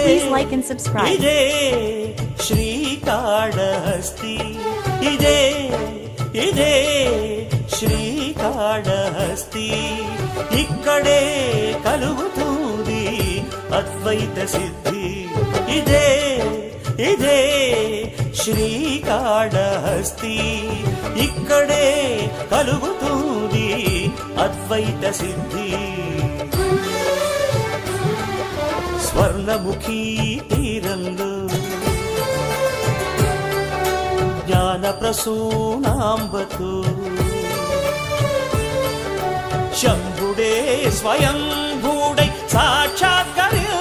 Please like and subscribe. ఇదే శ్రీకాళహస్తి, ఇదే ఇదే శ్రీకాళహస్తి. ఇక్కడే కలుగుతుంది అద్వైత సిద్ధి. ఇదే ఇదే శ్రీకాళహస్తి, ఇక్కడే కలుగుతుంది అద్వైత సిద్ధి. స్వర్ణముఖీ తీరంలో జ్ఞాన ప్రసూనాంబతో శంభుడే స్వయంభూడై సాక్షాత్కరించినాడు.